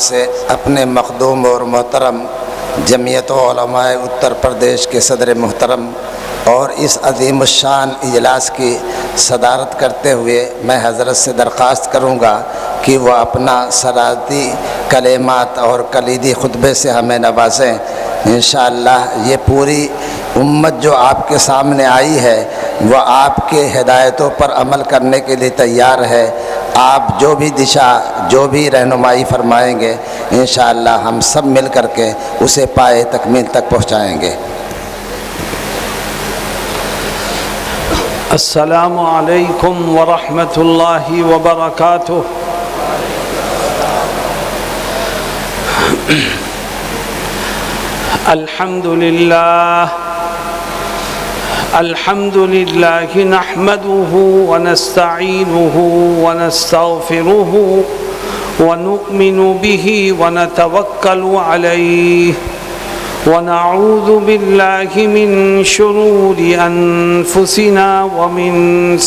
سے اپنے مخدوم اور محترم جمعیت علماء اتر پردیش کے صدر محترم اور اس عظیم الشان اجلاس کی صدارت کرتے ہوئے میں حضرت سے درخواست کروں گا کہ وہ اپنا صدارتی کلمات اور کلیدی خطبے سے ہمیں نوازیں۔ انشاءاللہ یہ پوری امت جو آپ کے سامنے آئی ہے وہ آپ کے ہدایتوں پر عمل کرنے کے لیے تیار ہے۔ آپ جو بھی دشا جو بھی رہنمائی فرمائیں گے انشاءاللہ ہم سب مل کر کے اسے پائے تکمیل تک پہنچائیں گے۔ السلام علیکم ورحمۃ اللہ وبرکاتہ۔ الحمد للہ نحمده ونستعینه ونستغفره ونؤمن به ونتوکل علیہ ونعوذ باللہ من شرور انفسنا ومن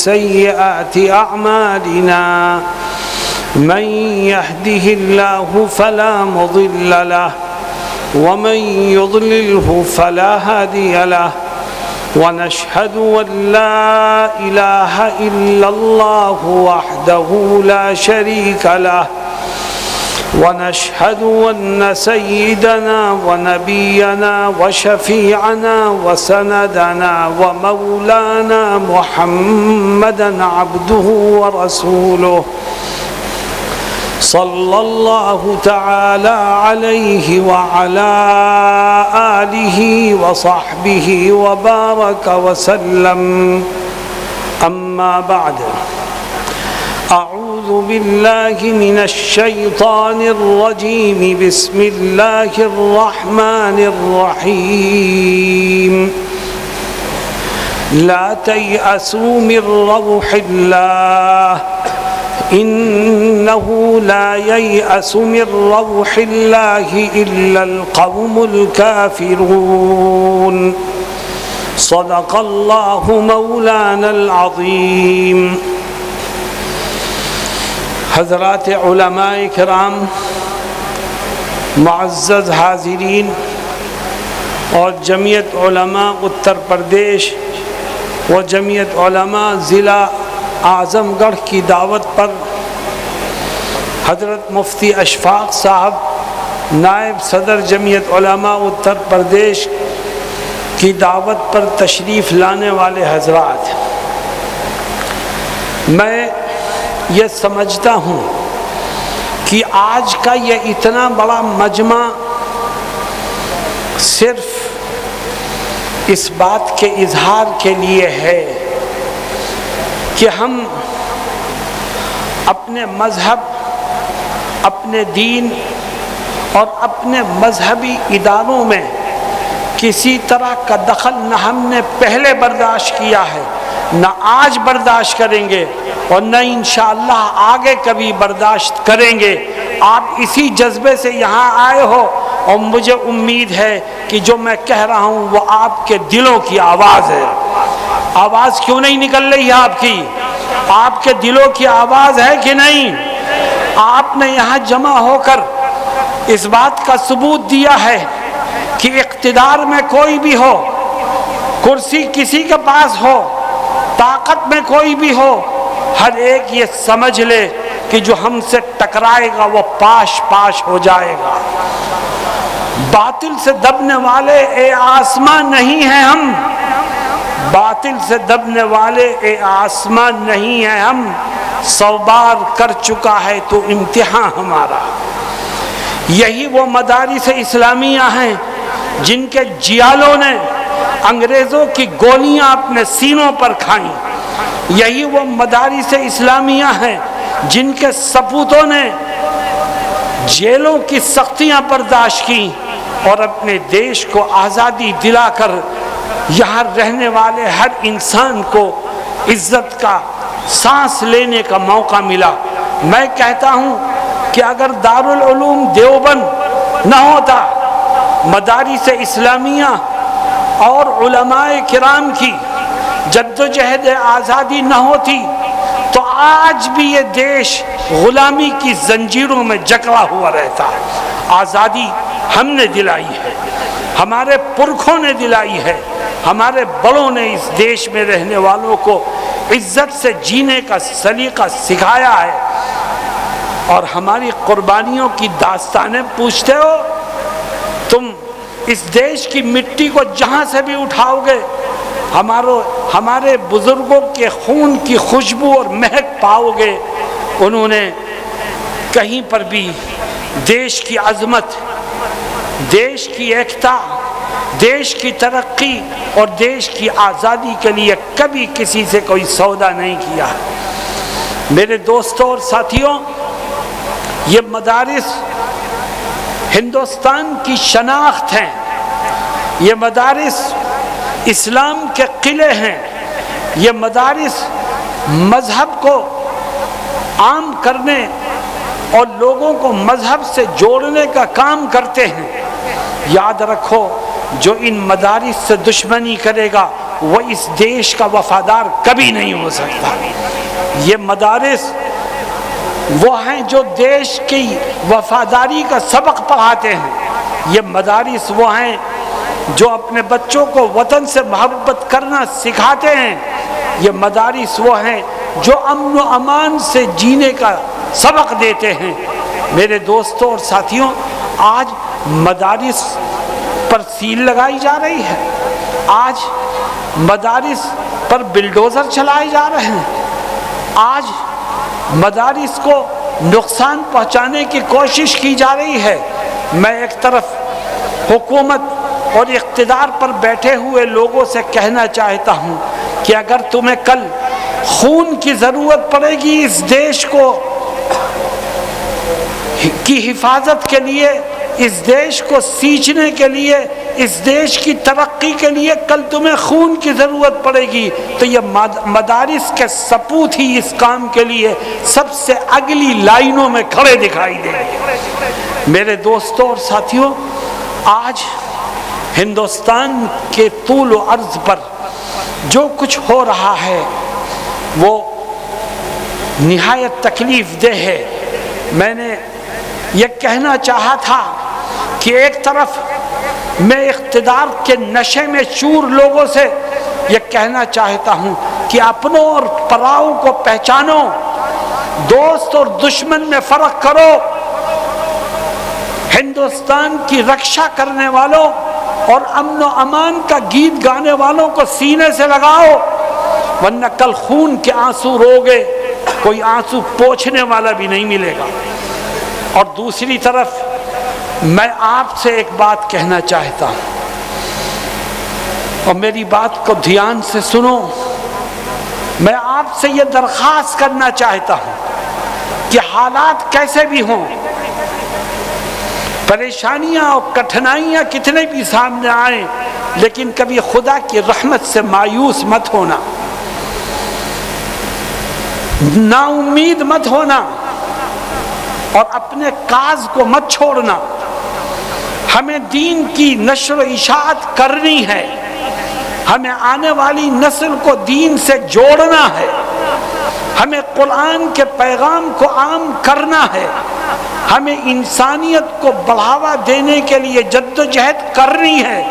سیئات اعمالنا من يهده الله فلا مضل له ومن يضلله فلا هادي له ونشهد أن لا إله إلا الله وحده لا شريك له ونشهد أن سيدنا ونبينا وشفيعنا وسندنا ومولانا محمدا عبده ورسوله صلى الله تعالى عليه وعلى آله وصحبه وبارك وسلم أما بعد أعوذ بالله من الشيطان الرجيم بسم الله الرحمن الرحيم لا تيأسوا من روح الله إنه لا ييأس من روح الله إلا القوم الكافرون صدق الله مولانا العظيم۔ حضرات علماء کرام، معزز حاضرین اور جمعیت علماء اتر پردیش و جمعیت علماء ضلع اعظم گڑھ کی دعوت پر حضرت مفتی اشفاق صاحب نائب صدر جمعیت علماء اتر پردیش کی دعوت پر تشریف لانے والے حضرات، میں یہ سمجھتا ہوں کہ آج کا یہ اتنا بڑا مجمع صرف اس بات کے اظہار کے لیے ہے کہ ہم اپنے مذہب، اپنے دین اور اپنے مذہبی اداروں میں کسی طرح کا دخل نہ ہم نے پہلے برداشت کیا ہے، نہ آج برداشت کریں گے اور نہ انشاءاللہ آگے کبھی برداشت کریں گے۔ آپ اسی جذبے سے یہاں آئے ہو اور مجھے امید ہے کہ جو میں کہہ رہا ہوں وہ آپ کے دلوں کی آواز ہے۔ آواز کیوں نہیں نکل رہی ہے آپ کی؟ آپ کے دلوں کی آواز ہے کہ نہیں؟ آپ نے یہاں جمع ہو کر اس بات کا ثبوت دیا ہے کہ اقتدار میں کوئی بھی ہو، کرسی کسی کے پاس ہو، طاقت میں کوئی بھی ہو، ہر ایک یہ سمجھ لے کہ جو ہم سے ٹکرائے گا وہ پاش پاش ہو جائے گا۔ باطل سے دبنے والے اے آسمان نہیں ہیں ہم، باطل سے دبنے والے اے آسمان نہیں ہیں ہم، 100 بار کر چکا ہے تو امتحان ہمارا۔ یہی وہ مدارس اسلامیہ ہیں جن کے جیالوں نے انگریزوں کی گولیاں اپنے سینوں پر کھائیں، یہی وہ مدارس اسلامیہ ہیں جن کے سپوتوں نے جیلوں کی سختیاں برداشت کی اور اپنے دیش کو آزادی دلا کر یہاں رہنے والے ہر انسان کو عزت کا سانس لینے کا موقع ملا۔ میں کہتا ہوں کہ اگر دارالعلوم دیوبند نہ ہوتا، مدارس اسلامیہ اور علماء کرام کی جدوجہد آزادی نہ ہوتی تو آج بھی یہ دیش غلامی کی زنجیروں میں جکڑا ہوا رہتا ہے۔ آزادی ہم نے دلائی ہے، ہمارے پرکھوں نے دلائی ہے، ہمارے بڑوں نے اس دیش میں رہنے والوں کو عزت سے جینے کا سلیقہ سکھایا ہے، اور ہماری قربانیوں کی داستانیں پوچھتے ہو؟ تم اس دیش کی مٹی کو جہاں سے بھی اٹھاؤ گے ہمارے بزرگوں کے خون کی خوشبو اور مہک پاؤ گے۔ انہوں نے کہیں پر بھی دیش کی عظمت، دیش کی ایکتا، دیش کی ترقی اور دیش کی آزادی کے لیے کبھی کسی سے کوئی سودا نہیں کیا۔ میرے دوستوں اور ساتھیوں، یہ مدارس ہندوستان کی شناخت ہیں، یہ مدارس اسلام کے قلعے ہیں، یہ مدارس مذہب کو عام کرنے اور لوگوں کو مذہب سے جوڑنے کا کام کرتے ہیں۔ یاد رکھو، جو ان مدارس سے دشمنی کرے گا وہ اس دیش کا وفادار کبھی نہیں ہو سکتا۔ یہ مدارس وہ ہیں جو دیش کی وفاداری کا سبق پڑھاتے ہیں، یہ مدارس وہ ہیں جو اپنے بچوں کو وطن سے محبت کرنا سکھاتے ہیں، یہ مدارس وہ ہیں جو امن و امان سے جینے کا سبق دیتے ہیں۔ میرے دوستوں اور ساتھیوں، آج مدارس پر سیل لگائی جا رہی ہے، آج مدارس پر بلڈوزر چلائے جا رہے ہیں، آج مدارس کو نقصان پہنچانے کی کوشش کی جا رہی ہے۔ میں ایک طرف حکومت اور اقتدار پر بیٹھے ہوئے لوگوں سے کہنا چاہتا ہوں کہ اگر تمہیں کل خون کی ضرورت پڑے گی اس دیش کو کی حفاظت کے لیے، اس دیش کو سینچنے کے لیے، اس دیش کی ترقی کے لیے کل تمہیں خون کی ضرورت پڑے گی، تو یہ مدارس کے سپوت ہی اس کام کے لیے سب سے اگلی لائنوں میں کھڑے دکھائی دیں گے۔ میرے دوستوں اور ساتھیوں، آج ہندوستان کے طول و عرض پر جو کچھ ہو رہا ہے وہ نہایت تکلیف دہ ہے۔ میں نے یہ کہنا چاہا تھا کہ ایک طرف میں اقتدار کے نشے میں چور لوگوں سے یہ کہنا چاہتا ہوں کہ اپنوں اور پراؤں کو پہچانو، دوست اور دشمن میں فرق کرو، ہندوستان کی رکشا کرنے والوں اور امن و امان کا گیت گانے والوں کو سینے سے لگاؤ، ورنہ کل خون کے آنسو روگے، کوئی آنسو پوچھنے والا بھی نہیں ملے گا۔ اور دوسری طرف میں آپ سے ایک بات کہنا چاہتا ہوں، اور میری بات کو دھیان سے سنو۔ میں آپ سے یہ درخواست کرنا چاہتا ہوں کہ حالات کیسے بھی ہوں، پریشانیاں اور کٹھنائیاں کتنے بھی سامنے آئیں، لیکن کبھی خدا کی رحمت سے مایوس مت ہونا، نا امید مت ہونا، اور اپنے کاز کو مت چھوڑنا۔ ہمیں دین کی نشر و اشاعت کرنی ہے، ہمیں آنے والی نسل کو دین سے جوڑنا ہے، ہمیں قرآن کے پیغام کو عام کرنا ہے، ہمیں انسانیت کو بڑھاوا دینے کے لیے جدوجہد کرنی ہے۔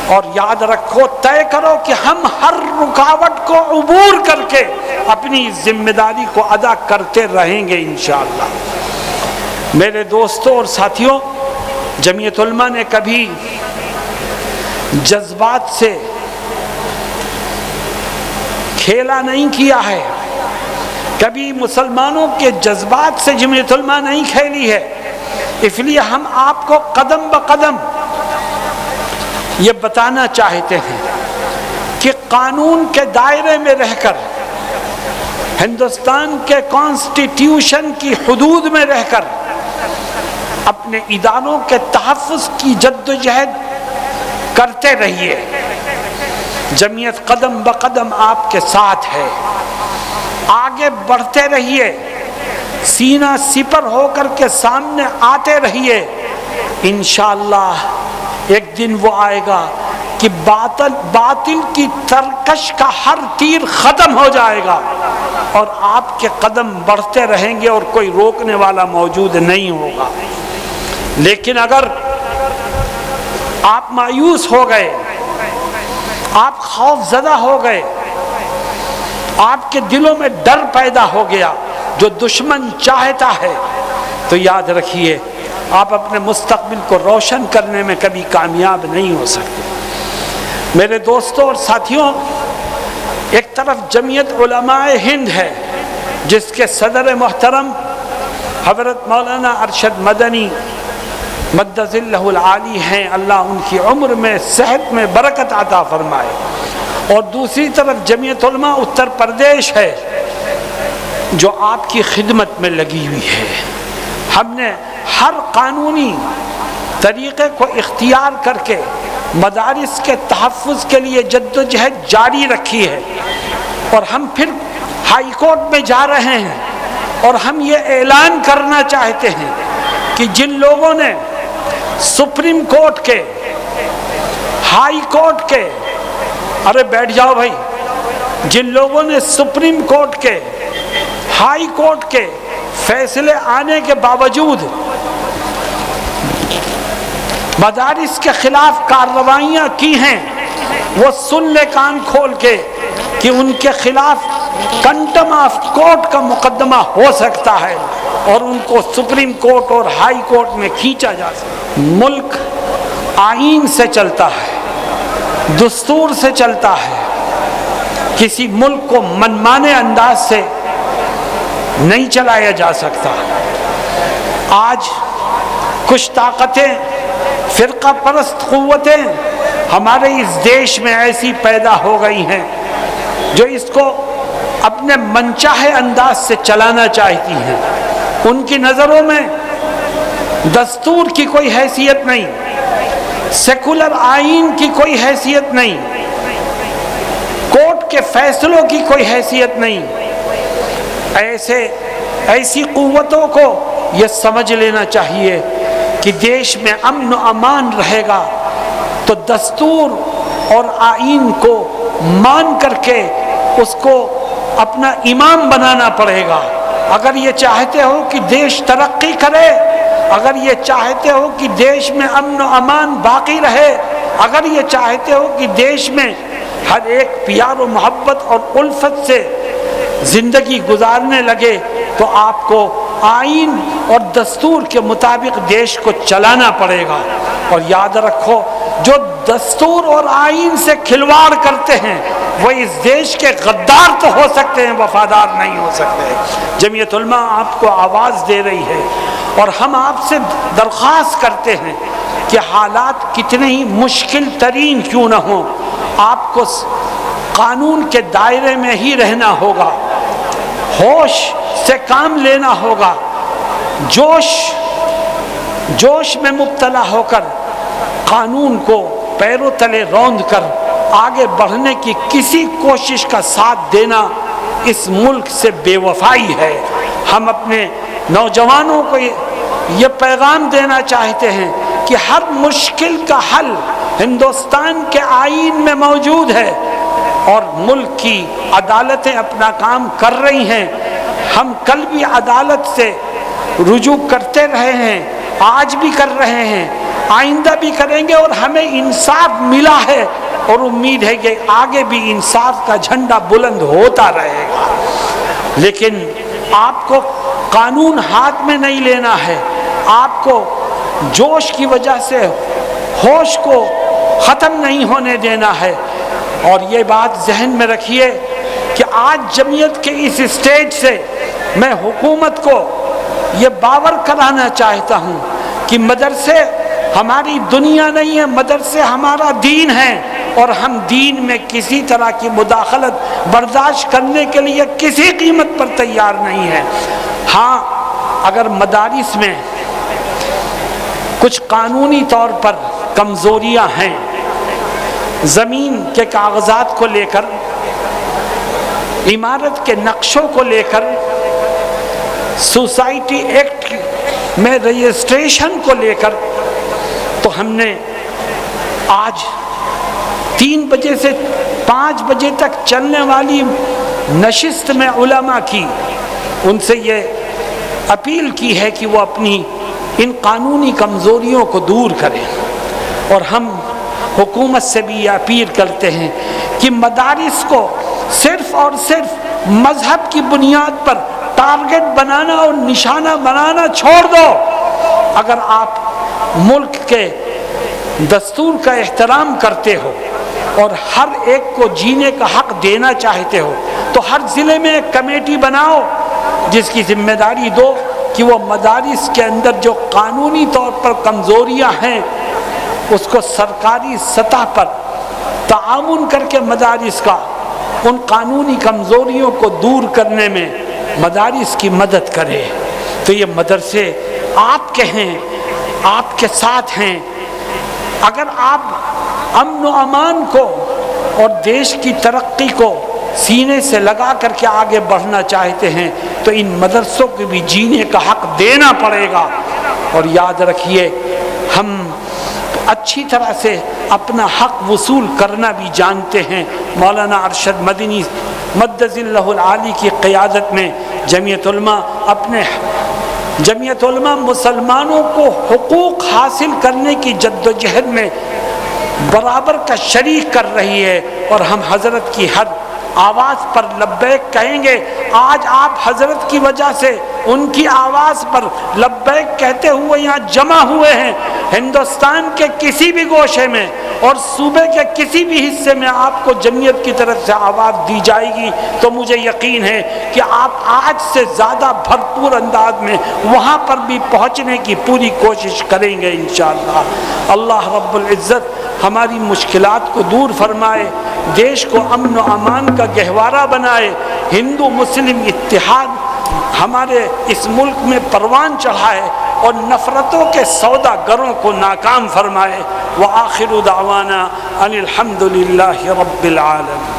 اور یاد رکھو، طے کرو کہ ہم ہر رکاوٹ کو عبور کر کے اپنی ذمہ داری کو ادا کرتے رہیں گے انشاءاللہ۔ میرے دوستوں اور ساتھیوں، جمعیت علماء نے کبھی جذبات سے کھیلا نہیں کیا ہے، کبھی مسلمانوں کے جذبات سے جمعیت علماء نہیں کھیلی ہے، اس لیے ہم آپ کو قدم بقدم یہ بتانا چاہتے ہیں کہ قانون کے دائرے میں رہ کر، ہندوستان کے کانسٹیٹیوشن کی حدود میں رہ کر اپنے اداروں کے تحفظ کی جدوجہد کرتے رہیے۔ جمعیت قدم بقدم آپ کے ساتھ ہے، آگے بڑھتے رہیے، سینہ سپر ہو کر کے سامنے آتے رہیے۔ انشاءاللہ ایک دن وہ آئے گا کہ باطل کی ترکش کا ہر تیر ختم ہو جائے گا، اور آپ کے قدم بڑھتے رہیں گے اور کوئی روکنے والا موجود نہیں ہوگا۔ لیکن اگر آپ مایوس ہو گئے، آپ خوف زدہ ہو گئے، آپ کے دلوں میں ڈر پیدا ہو گیا جو دشمن چاہتا ہے، تو یاد رکھیے آپ اپنے مستقبل کو روشن کرنے میں کبھی کامیاب نہیں ہو سکتے۔ میرے دوستوں اور ساتھیوں، ایک طرف جمعیت علماء ہند ہے جس کے صدر محترم حضرت مولانا ارشد مدنی مدد اللہ العالی ہیں، اللہ ان کی عمر میں صحت میں برکت عطا فرمائے، اور دوسری طرف جمعیت علماء اتر پردیش ہے جو آپ کی خدمت میں لگی ہوئی ہے۔ ہم نے ہر قانونی طریقے کو اختیار کر کے مدارس کے تحفظ کے لیے جدوجہد جاری رکھی ہے، اور ہم پھر ہائی کورٹ میں جا رہے ہیں، اور ہم یہ اعلان کرنا چاہتے ہیں کہ جن لوگوں نے سپریم کورٹ کے، ہائی کورٹ کے، ارے بیٹھ جاؤ بھائی، جن لوگوں نے سپریم کورٹ کے، ہائی کورٹ کے فیصلے آنے کے باوجود مدارس کے خلاف کارروائیاں کی ہیں، وہ سن لے کان کھول کے کہ ان کے خلاف کنٹم آف کورٹ کا مقدمہ ہو سکتا ہے، اور ان کو سپریم کورٹ اور ہائی کورٹ میں کھینچا جا سکتا ہے۔ ملک آئین سے چلتا ہے، دستور سے چلتا ہے، کسی ملک کو منمانے انداز سے نہیں چلایا جا سکتا۔ آج کچھ طاقتیں، فرقہ پرست قوتیں ہمارے اس دیش میں ایسی پیدا ہو گئی ہیں جو اس کو اپنے منچاہے انداز سے چلانا چاہتی ہیں۔ ان کی نظروں میں دستور کی کوئی حیثیت نہیں، سیکولر آئین کی کوئی حیثیت نہیں، کورٹ کے فیصلوں کی کوئی حیثیت نہیں۔ ایسی قوتوں کو یہ سمجھ لینا چاہیے کہ دیش میں امن و امان رہے گا تو دستور اور آئین کو مان کر کے اس کو اپنا امام بنانا پڑے گا۔ اگر یہ چاہتے ہو کہ دیش ترقی کرے، اگر یہ چاہتے ہو کہ دیش میں امن و امان باقی رہے، اگر یہ چاہتے ہو کہ دیش میں ہر ایک پیار و محبت اور الفت سے زندگی گزارنے لگے، تو آپ کو آئین اور دستور کے مطابق دیش کو چلانا پڑے گا۔ اور یاد رکھو، جو دستور اور آئین سے کھلواڑ کرتے ہیں وہ اس دیش کے غدار تو ہو سکتے ہیں، وفادار نہیں ہو سکتے۔ جمعیت علماء آپ کو آواز دے رہی ہے، اور ہم آپ سے درخواست کرتے ہیں کہ حالات کتنے ہی مشکل ترین کیوں نہ ہوں، آپ کو قانون کے دائرے میں ہی رہنا ہوگا، ہوش سے کام لینا ہوگا، جوش میں مبتلا ہو کر قانون کو پیروں تلے روند کر آگے بڑھنے کی کسی کوشش کا ساتھ دینا اس ملک سے بے وفائی ہے۔ ہم اپنے نوجوانوں کو یہ پیغام دینا چاہتے ہیں کہ ہر مشکل کا حل ہندوستان کے آئین میں موجود ہے، اور ملک کی عدالتیں اپنا کام کر رہی ہیں۔ ہم کل بھی عدالت سے رجوع کرتے رہے ہیں، آج بھی کر رہے ہیں، آئندہ بھی کریں گے، اور ہمیں انصاف ملا ہے، اور امید ہے کہ آگے بھی انصاف کا جھنڈا بلند ہوتا رہے گا۔ لیکن آپ کو قانون ہاتھ میں نہیں لینا ہے، آپ کو جوش کی وجہ سے ہوش کو ختم نہیں ہونے دینا ہے۔ اور یہ بات ذہن میں رکھیے کہ آج جمعیت کے اس اسٹیج سے میں حکومت کو یہ باور کرانا چاہتا ہوں کہ مدرسے ہماری دنیا نہیں ہے، مدرسے ہمارا دین ہے، اور ہم دین میں کسی طرح کی مداخلت برداشت کرنے کے لیے کسی قیمت پر تیار نہیں ہے۔ ہاں، اگر مدارس میں کچھ قانونی طور پر کمزوریاں ہیں، زمین کے کاغذات کو لے کر، عمارت کے نقشوں کو لے کر، سوسائٹی ایکٹ میں رجسٹریشن کو لے کر، تو ہم نے آج 3 بجے سے 5 بجے تک چلنے والی نشست میں علماء کی، ان سے یہ اپیل کی ہے کہ وہ اپنی ان قانونی کمزوریوں کو دور کریں، اور ہم حکومت سے بھی یہ اپیل کرتے ہیں کہ مدارس کو صرف اور صرف مذہب کی بنیاد پر ٹارگٹ بنانا اور نشانہ بنانا چھوڑ دو۔ اگر آپ ملک کے دستور کا احترام کرتے ہو اور ہر ایک کو جینے کا حق دینا چاہتے ہو تو ہر ضلع میں ایک کمیٹی بناؤ جس کی ذمہ داری دو کہ وہ مدارس کے اندر جو قانونی طور پر کمزوریاں ہیں اس کو سرکاری سطح پر تعاون کر کے مدارس کا ان قانونی کمزوریوں کو دور کرنے میں مدارس کی مدد کرے۔ تو یہ مدرسے آپ کے ہیں، آپ کے ساتھ ہیں۔ اگر آپ امن و امان کو اور دیش کی ترقی کو سینے سے لگا کر کے آگے بڑھنا چاہتے ہیں تو ان مدرسوں کو بھی جینے کا حق دینا پڑے گا۔ اور یاد رکھیے ہم اچھی طرح سے اپنا حق وصول کرنا بھی جانتے ہیں۔ مولانا ارشد مدنی مدظ اللہ العالی کی قیادت میں جمعیت علماء مسلمانوں کو حقوق حاصل کرنے کی جد و جہد میں برابر کا شریک کر رہی ہے، اور ہم حضرت کی ہر آواز پر لبیک کہیں گے۔ آج آپ حضرت کی وجہ سے ان کی آواز پر لبیک کہتے ہوئے یہاں جمع ہوئے ہیں۔ ہندوستان کے کسی بھی گوشے میں اور صوبے کے کسی بھی حصے میں آپ کو جمعیت کی طرف سے آواز دی جائے گی تو مجھے یقین ہے کہ آپ آج سے زیادہ بھرپور انداز میں وہاں پر بھی پہنچنے کی پوری کوشش کریں گے انشاءاللہ۔ اللہ رب العزت ہماری مشکلات کو دور فرمائے، دیش کو امن و امان کا گہوارہ بنائے، ہندو مسلم اتحاد ہمارے اس ملک میں پروان چڑھائے اور نفرتوں کے سوداگروں کو ناکام فرمائے۔ وآخر دعوانا ان الحمد للہ رب العالمین۔